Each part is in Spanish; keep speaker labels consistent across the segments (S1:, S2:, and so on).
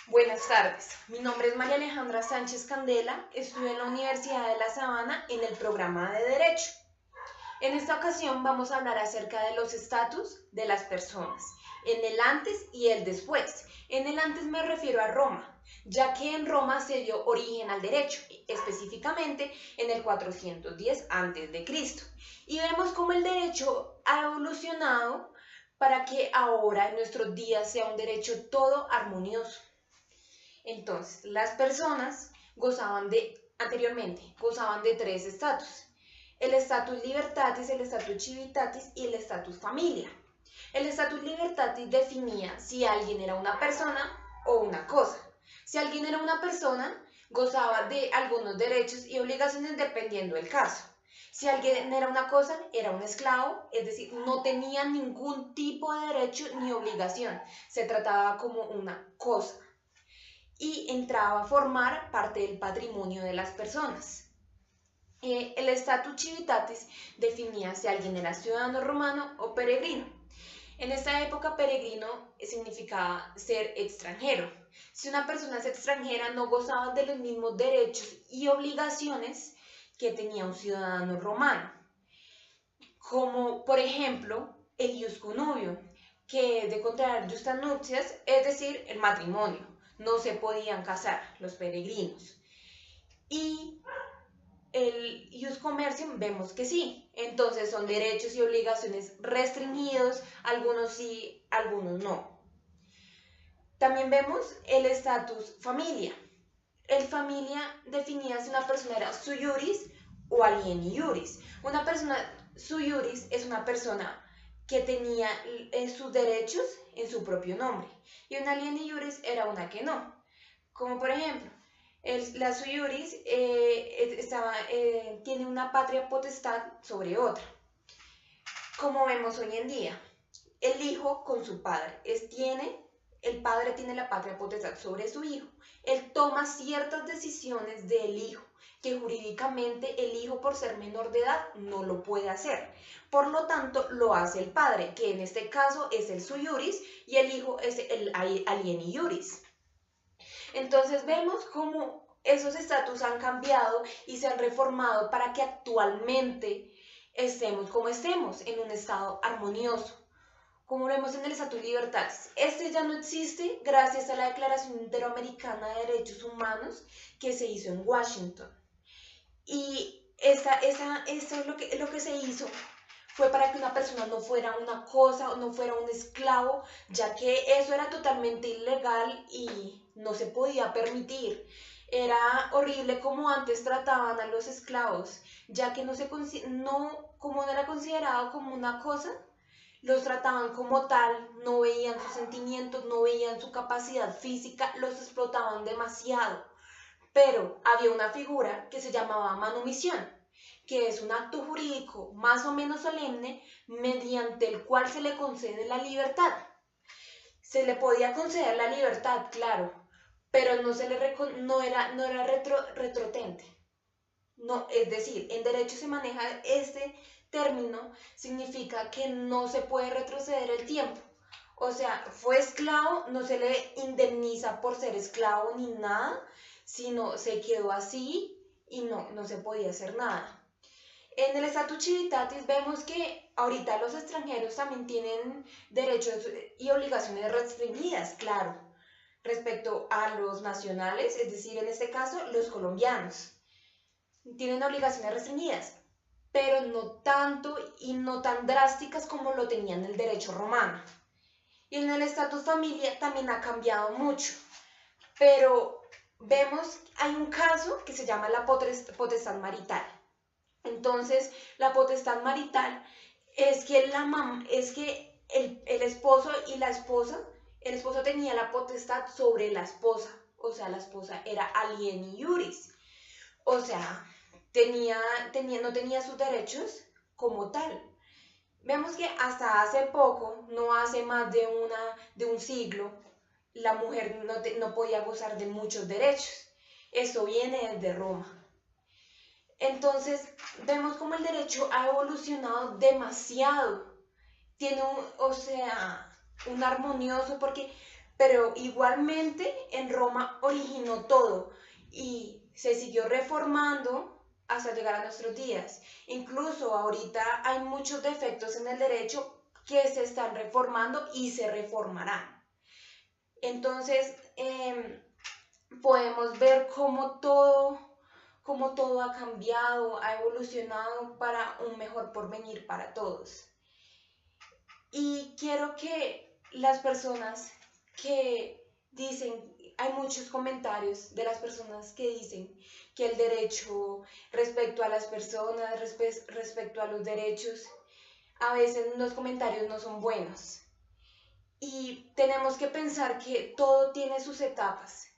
S1: Buenas tardes, mi nombre es María Alejandra Sánchez Candela, estudio en la Universidad de La Sabana en el programa de Derecho. En esta ocasión vamos a hablar acerca de los estatus de las personas, en el antes y el después. En el antes me refiero a Roma, ya que en Roma se dio origen al derecho, específicamente en el 410 a.C. Y vemos cómo el derecho ha evolucionado para que ahora en nuestros días sea un derecho todo armonioso. Entonces, las personas anteriormente gozaban de tres estatus: el estatus libertatis, el estatus civitatis y el estatus familia. El estatus libertatis definía si alguien era una persona o una cosa. Si alguien era una persona, gozaba de algunos derechos y obligaciones dependiendo del caso. Si alguien era una cosa, era un esclavo, es decir, no tenía ningún tipo de derecho ni obligación. Se trataba como una cosa y entraba a formar parte del patrimonio de las personas. El estatus civitatis definía si alguien era ciudadano romano o peregrino. En esta época, peregrino significaba ser extranjero. Si una persona es extranjera, no gozaba de los mismos derechos y obligaciones que tenía un ciudadano romano, como por ejemplo el ius connubium, que es de contraer justas nupcias, es decir, el matrimonio. No se podían casar los peregrinos. Y el ius commercium vemos que sí. Entonces son derechos y obligaciones restringidos, algunos sí, algunos no. También vemos el estatus familia. El familia definía si una persona era sui iuris o alieni iuris. Una persona sui iuris es una persona que tenía sus derechos en su propio nombre, y una alieni iuris era una que no. Como por ejemplo, la sui iuris tiene una patria potestad sobre otra. Como vemos hoy en día, el hijo con su padre el padre tiene la patria potestad sobre su hijo. Él toma ciertas decisiones del hijo que jurídicamente el hijo, por ser menor de edad, no lo puede hacer. Por lo tanto, lo hace el padre, que en este caso es el sui iuris, y el hijo es el alieni iuris. Entonces vemos cómo esos estatus han cambiado y se han reformado para que actualmente estemos como estemos, en un estado armonioso. Como vemos en el estatus libertatis, este ya no existe gracias a la Declaración Interamericana de Derechos Humanos que se hizo en Washington. Y eso es lo que se hizo fue para que una persona no fuera una cosa o no fuera un esclavo, ya que eso era totalmente ilegal y no se podía permitir. Era horrible como antes trataban a los esclavos, ya que como no era considerado como una cosa, los trataban como tal, no veían sus sentimientos, no veían su capacidad física, los explotaban demasiado. Pero había una figura que se llamaba manumisión, que es un acto jurídico más o menos solemne mediante el cual se le concede la libertad. Se le podía conceder la libertad, claro, pero no era retrotente. No, es decir, en derecho se maneja este término, significa que no se puede retroceder el tiempo. O sea, fue esclavo, no se le indemniza por ser esclavo ni nada, sino se quedó así y no se podía hacer nada. En el estatus civitatis vemos que ahorita los extranjeros también tienen derechos y obligaciones restringidas, claro, respecto a los nacionales, es decir, en este caso, los colombianos. Tienen obligaciones restringidas, pero no tanto y no tan drásticas como lo tenían el derecho romano. Y en el estatus familia también ha cambiado mucho, pero vemos, hay un caso que se llama la potestad marital. Entonces, la potestad marital es que el esposo y la esposa, el esposo tenía la potestad sobre la esposa, o sea, la esposa era alieni iuris, o sea, no tenía sus derechos como tal. Vemos que hasta hace poco, no hace más de un siglo, la mujer no podía gozar de muchos derechos. Eso viene desde Roma. Entonces, vemos como el derecho ha evolucionado demasiado. Tiene un armonioso, porque pero igualmente en Roma originó todo y se siguió reformando hasta llegar a nuestros días. Incluso ahorita hay muchos defectos en el derecho que se están reformando y se reformarán. Entonces, podemos ver cómo todo ha cambiado, ha evolucionado para un mejor porvenir para todos. Y quiero que las personas que dicen, hay muchos comentarios de las personas que dicen que el derecho respecto a las personas, respecto a los derechos, a veces los comentarios no son buenos. Y tenemos que pensar que todo tiene sus etapas.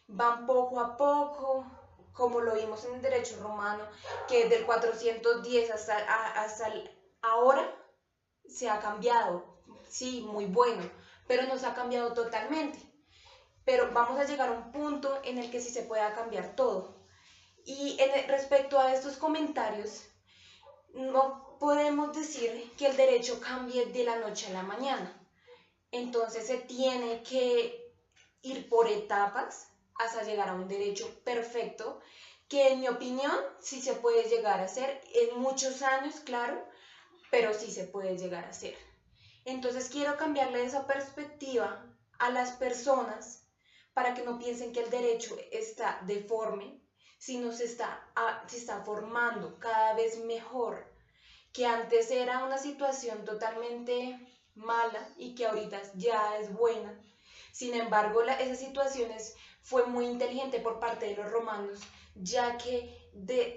S1: Van poco a poco, como lo vimos en el derecho romano, que desde el 410 hasta ahora se ha cambiado, sí, muy bueno, pero no se ha cambiado totalmente. Pero vamos a llegar a un punto en el que sí se pueda cambiar todo. Y respecto a estos comentarios, no podemos decir que el derecho cambie de la noche a la mañana. Entonces se tiene que ir por etapas hasta llegar a un derecho perfecto, que en mi opinión sí se puede llegar a hacer en muchos años, claro, pero sí se puede llegar a hacer. Entonces quiero cambiarle esa perspectiva a las personas para que no piensen que el derecho está deforme, sino se está formando cada vez mejor, que antes era una situación totalmente mala y que ahorita ya es buena. Sin embargo, esa situación fue muy inteligente por parte de los romanos, ya que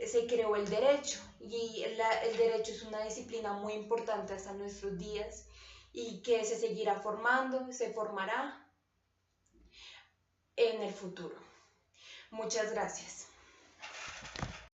S1: se creó el derecho y el derecho es una disciplina muy importante hasta nuestros días y que se seguirá formando, se formará en el futuro. Muchas gracias.